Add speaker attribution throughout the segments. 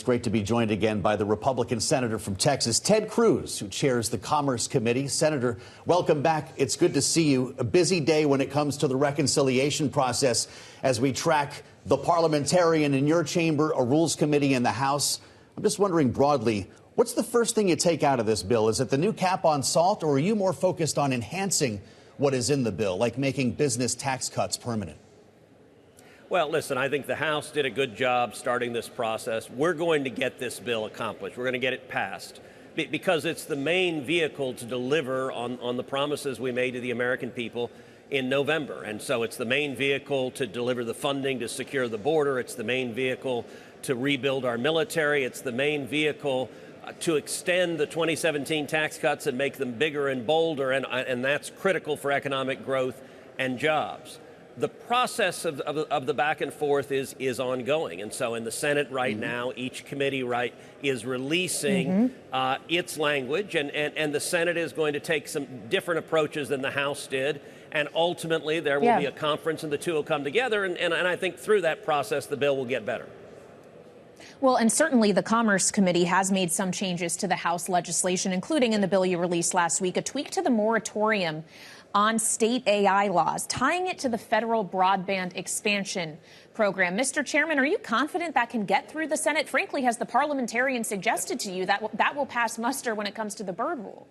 Speaker 1: great to be joined again by the Republican senator from Texas, Ted Cruz, who chairs the Commerce Committee. Senator, welcome back. It's good to see you. A busy day when it comes to the reconciliation process as we track the parliamentarian in your chamber, a Rules Committee in the House. I'm just wondering broadly, what's the first thing you take out of this bill? Is it the new cap on salt, or are you more focused on enhancing what is in the bill, like making business tax cuts permanent?
Speaker 2: Well, listen, I think the House did a good job starting this process. We're going to get this bill accomplished. We're going to get it passed because it's the main vehicle to deliver on the promises we made to the American people in November. And so it's the main vehicle to deliver the funding to secure the border. It's the main vehicle to rebuild our military. It's the main vehicle to extend the 2017 tax cuts and make them bigger and bolder. And that's critical for economic growth and jobs. The process of the back and forth is ongoing. And so in the Senate right now, each committee is releasing its language. And the Senate is going to take some different approaches than the House did. And ultimately, there will be a conference and the two will come together. And I think through that process, the bill will get better.
Speaker 3: Well, and certainly the Commerce Committee has made some changes to the House legislation, including in the bill you released last week, a tweak to the moratorium on state AI laws, tying it to the federal broadband expansion program. Mr. Chairman, are you confident that can get through the Senate? Frankly, has the parliamentarian suggested to you that will pass muster when it comes to the bird rule?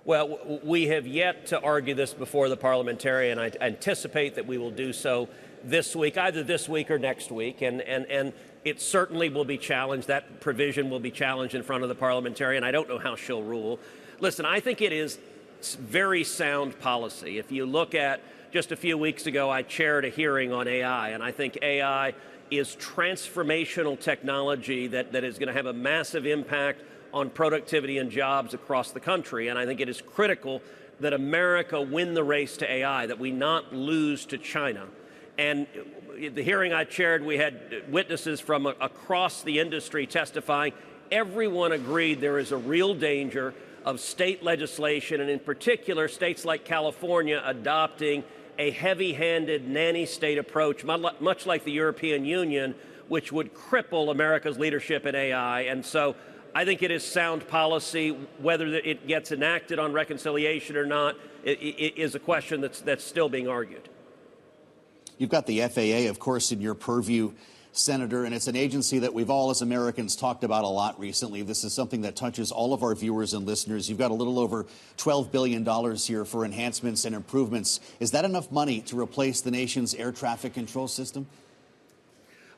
Speaker 2: Well, we have yet to argue this before the parliamentarian. I anticipate that we will do so this week, either this week or next week, and it certainly will be challenged. That provision will be challenged in front of the parliamentarian. I don't know how she'll rule. Listen, I think it is very sound policy. If you look at just a few weeks ago, I chaired a hearing on AI, and I think AI is transformational technology that is going to have a massive impact on productivity and jobs across the country. And I think it is critical that America win the race to AI, that we not lose to China. And the hearing I chaired, we had witnesses from across the industry testifying. Everyone agreed there is a real danger of state legislation, and in particular, states like California adopting a heavy-handed nanny state approach, much like the European Union, which would cripple America's leadership in AI. And so I think it is sound policy. Whether it gets enacted on reconciliation or not is a question that's still being argued.
Speaker 1: You've got the FAA, of course, in your purview, Senator, and it's an agency that we've all as Americans talked about a lot recently. This is something that touches all of our viewers and listeners. You've got a little over $12 billion here for enhancements and improvements. Is that enough money to replace the nation's air traffic control system?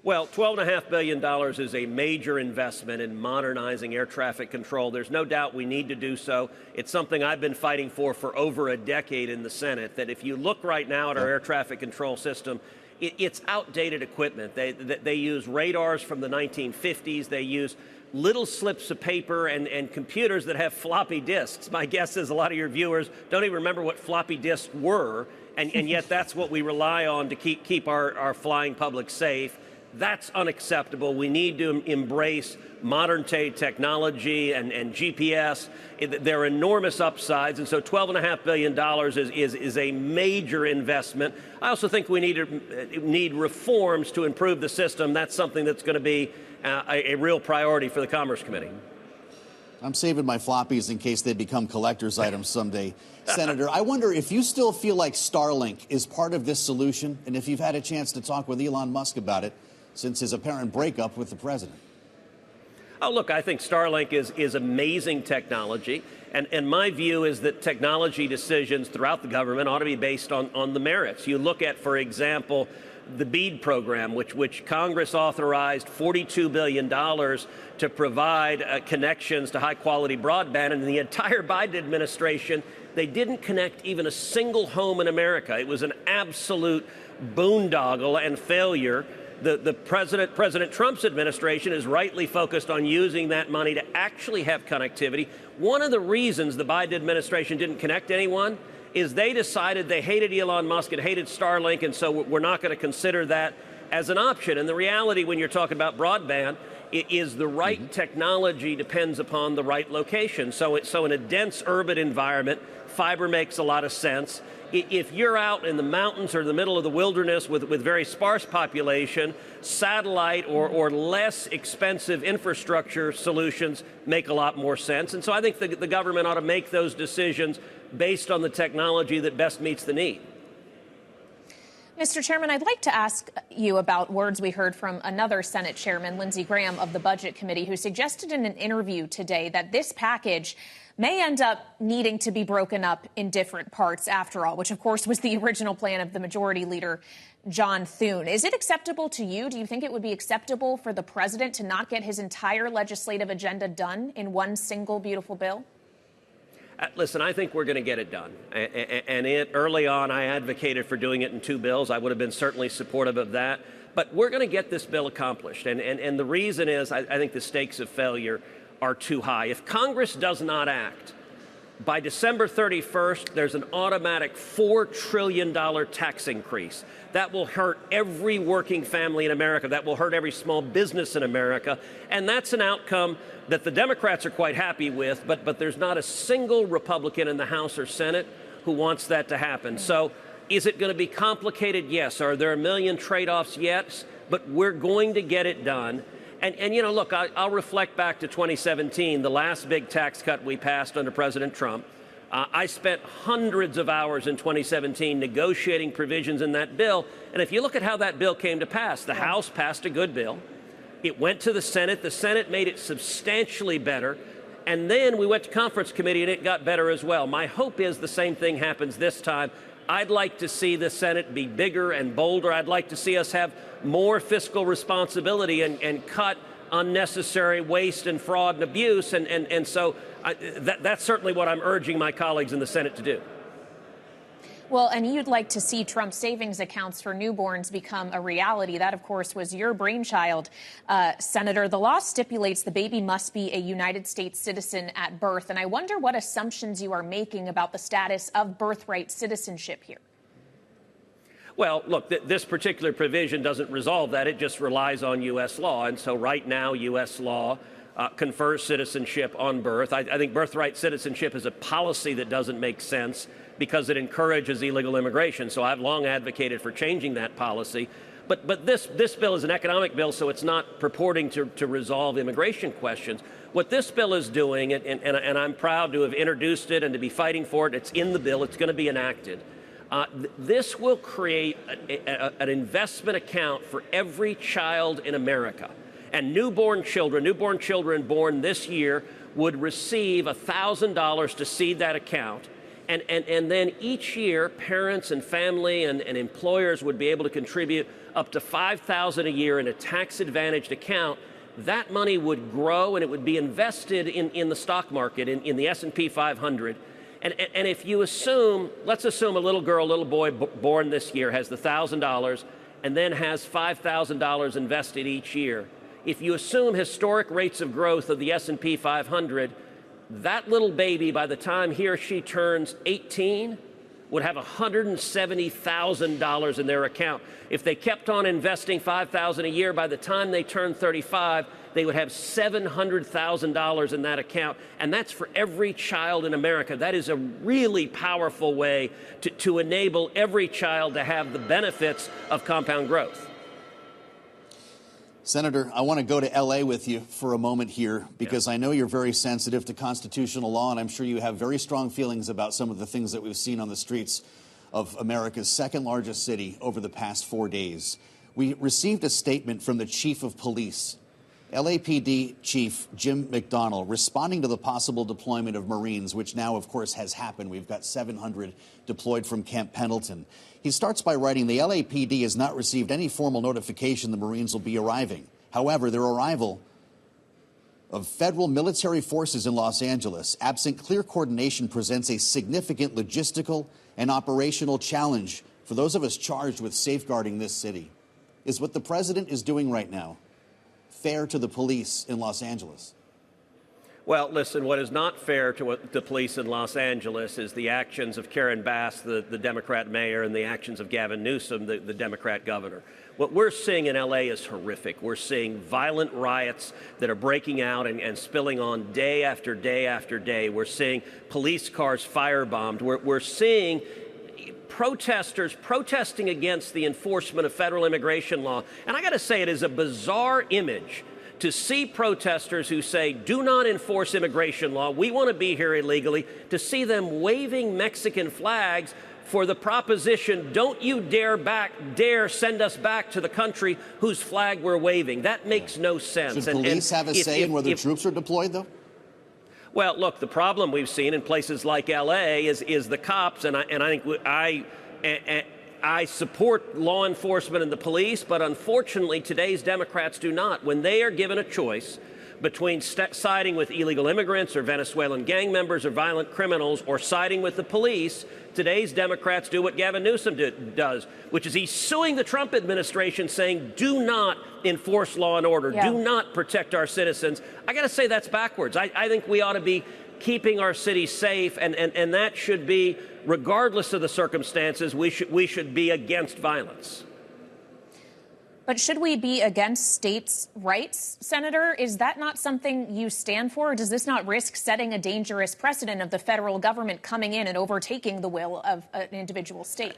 Speaker 2: Well, $12.5 billion is a major investment in modernizing air traffic control. There's no doubt we need to do so. It's something I've been fighting for over a decade in the Senate, that if you look right now at our air traffic control system, it's outdated equipment. They use radars from the 1950s. They use little slips of paper and computers that have floppy disks. My guess is a lot of your viewers don't even remember what floppy disks were, and yet that's what we rely on to keep our flying public safe. That's unacceptable. We need to embrace modern-day technology and GPS. There are enormous upsides, and so $12.5 billion is a major investment. I also think we need reforms to improve the system. That's something that's going to be a real priority for the Commerce Committee.
Speaker 1: I'm saving my floppies in case they become collector's items someday. Senator, I wonder if you still feel like Starlink is part of this solution, and if you've had a chance to talk with Elon Musk about it since his apparent breakup with the president.
Speaker 2: Oh, look, I think Starlink is amazing technology. And my view is that technology decisions throughout the government ought to be based on the merits. You look at, for example, the BEAD program, which Congress authorized $42 billion to provide connections to high-quality broadband. And in the entire Biden administration, they didn't connect even a single home in America. It was an absolute boondoggle and failure. The President Trump's administration is rightly focused on using that money to actually have connectivity. One of the reasons the Biden administration didn't connect anyone is they decided they hated Elon Musk and hated Starlink, and so we're not going to consider that as an option. And the reality when you're talking about broadband is the right technology depends upon the right location. So in a dense urban environment, fiber makes a lot of sense. If you're out in the mountains or the middle of the wilderness with very sparse population, satellite or less expensive infrastructure solutions make a lot more sense. And so I think the government ought to make those decisions based on the technology that best meets the need.
Speaker 3: Mr. Chairman, I'd like to ask you about words we heard from another Senate Chairman, Lindsey Graham of the Budget Committee, who suggested in an interview today that this package may end up needing to be broken up in different parts after all, which, of course, was the original plan of the Majority Leader, John Thune. Is it acceptable to you? Do you think it would be acceptable for the president to not get his entire legislative agenda done in one single beautiful bill?
Speaker 2: Listen, I think we're going to get it done. And early on, I advocated for doing it in two bills. I would have been certainly supportive of that. But we're going to get this bill accomplished. And the reason is I think the stakes of failure are too high. If Congress does not act, by December 31st, there's an automatic $4 trillion tax increase. That will hurt every working family in America. That will hurt every small business in America. And that's an outcome that the Democrats are quite happy with, but there's not a single Republican in the House or Senate who wants that to happen. So is it going to be complicated? Yes. Are there a million trade-offs? Yes. But we're going to get it done. And you know, look, I'll reflect back to 2017, the last big tax cut we passed under President Trump. I spent hundreds of hours in 2017 negotiating provisions in that bill. And if you look at how that bill came to pass, the House passed a good bill. It went to the Senate. The Senate made it substantially better. And then we went to conference committee, and it got better as well. My hope is the same thing happens this time. I'd like to see the Senate be bigger and bolder. I'd like to see us have more fiscal responsibility and cut unnecessary waste and fraud and abuse. And so that's certainly what I'm urging my colleagues in the Senate to do.
Speaker 3: Well, and you'd like to see Trump savings accounts for newborns become a reality. That, of course, was your brainchild, Senator. The law stipulates the baby must be a United States citizen at birth. And I wonder what assumptions you are making about the status of birthright citizenship here.
Speaker 2: Well, look, this particular provision doesn't resolve that. It just relies on U.S. law. And so right now, U.S. law confers citizenship on birth. I think birthright citizenship is a policy that doesn't make sense because it encourages illegal immigration. So I've long advocated for changing that policy. But this bill is an economic bill, so it's not purporting to resolve immigration questions. What this bill is doing, and I'm proud to have introduced it and to be fighting for it, it's in the bill, it's going to be enacted. This will create an investment account for every child in America. And newborn children born this year would receive $1,000 to seed that account. And then each year, parents and family and employers would be able to contribute up to $5,000 a year in a tax-advantaged account. That money would grow, and it would be invested in the stock market, in the S&P 500. And if you assume, let's assume a little girl, little boy born this year has the $1,000 and then has $5,000 invested each year. If you assume historic rates of growth of the S&P 500, that little baby, by the time he or she turns 18, would have $170,000 in their account. If they kept on investing $5,000 a year, by the time they turn 35, they would have $700,000 in that account. And that's for every child in America. That is a really powerful way to enable every child to have the benefits of compound growth.
Speaker 1: Senator, I want to go to L.A. with you for a moment here because I know you're very sensitive to constitutional law, and I'm sure you have very strong feelings about some of the things that we've seen on the streets of America's second largest city over the past 4 days. We received a statement from the chief of police, LAPD Chief Jim McDonnell, responding to the possible deployment of Marines, which now, of course, has happened. We've got 700 deployed from Camp Pendleton. He starts by writing, the LAPD has not received any formal notification the Marines will be arriving. However, their arrival of federal military forces in Los Angeles, absent clear coordination, presents a significant logistical and operational challenge for those of us charged with safeguarding this city. Is what the president is doing right now fair to the police in Los Angeles?
Speaker 2: Well, listen, what is not fair to the police in Los Angeles is the actions of Karen Bass, the Democrat mayor, and the actions of Gavin Newsom, the Democrat governor. What we're seeing in L.A. is horrific. We're seeing violent riots that are breaking out and spilling on day after day after day. We're seeing police cars firebombed. We're seeing protesters protesting against the enforcement of federal immigration law. And I got to say, it is a bizarre image to see protesters who say, do not enforce immigration law, we want to be here illegally, to see them waving Mexican flags for the proposition, don't you dare send us back to the country whose flag we're waving. That makes no sense.
Speaker 1: Should police have a say in whether troops are deployed, though?
Speaker 2: Well, look, the problem we've seen in places like L.A. is the cops, and I think I support law enforcement and the police, but unfortunately today's Democrats do not. When they are given a choice between siding with illegal immigrants or Venezuelan gang members or violent criminals or siding with the police, today's Democrats do what Gavin Newsom does, which is he's suing the Trump administration saying, do not enforce law and order, do not protect our citizens. I got to say that's backwards. I think we ought to be keeping our city safe, and that should be, regardless of the circumstances, we should be against violence.
Speaker 3: But should we be against states' rights, Senator? Is that not something you stand for? Or does this not risk setting a dangerous precedent of the federal government coming in and overtaking the will of an individual state?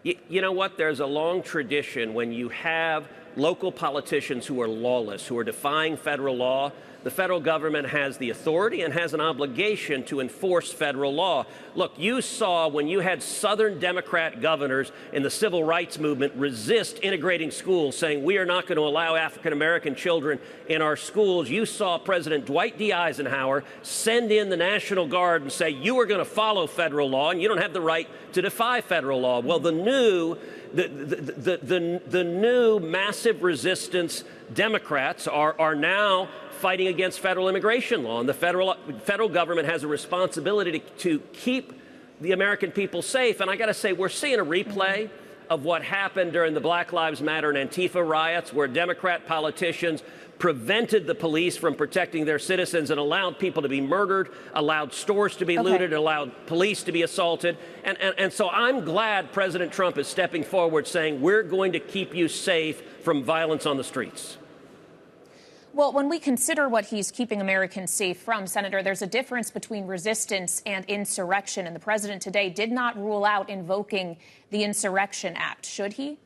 Speaker 2: You know what? There's a long tradition when you have local politicians who are lawless, who are defying federal law. The federal government has the authority and has an obligation to enforce federal law. Look, you saw when you had Southern Democrat governors in the civil rights movement resist integrating schools, saying we are not going to allow African-American children in our schools. You saw President Dwight D. Eisenhower send in the National Guard and say you are going to follow federal law and you don't have the right to defy federal law. Well, the new massive resistance Democrats are now fighting against federal immigration law, and the federal government has a responsibility to keep the American people safe. And I got to say, we're seeing a replay of what happened during the Black Lives Matter and Antifa riots, where Democrat politicians prevented the police from protecting their citizens and allowed people to be murdered, allowed stores to be looted, allowed police to be assaulted. And so I'm glad President Trump is stepping forward saying we're going to keep you safe from violence on the streets.
Speaker 3: Well, when we consider what he's keeping Americans safe from, Senator, there's a difference between resistance and insurrection. And the president today did not rule out invoking the Insurrection Act. Should he?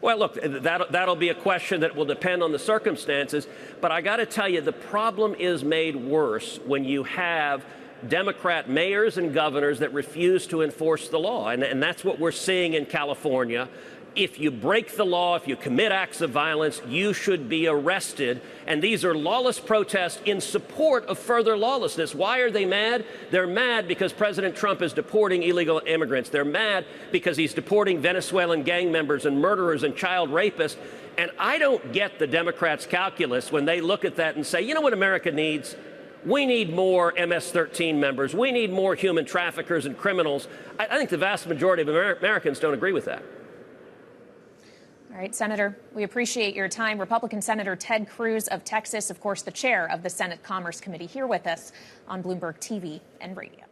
Speaker 2: Well, look, that'll be a question that will depend on the circumstances. But I got to tell you, the problem is made worse when you have Democrat mayors and governors that refuse to enforce the law. And that's what we're seeing in California. If you break the law, if you commit acts of violence, you should be arrested. And these are lawless protests in support of further lawlessness. Why are they mad? They're mad because President Trump is deporting illegal immigrants. They're mad because he's deporting Venezuelan gang members and murderers and child rapists. And I don't get the Democrats' calculus when they look at that and say, you know what America needs? We need more MS-13 members. We need more human traffickers and criminals. I think the vast majority of Americans don't agree with that.
Speaker 3: All right, Senator, we appreciate your time. Republican Senator Ted Cruz of Texas, of course, the chair of the Senate Commerce Committee, here with us on Bloomberg TV and radio.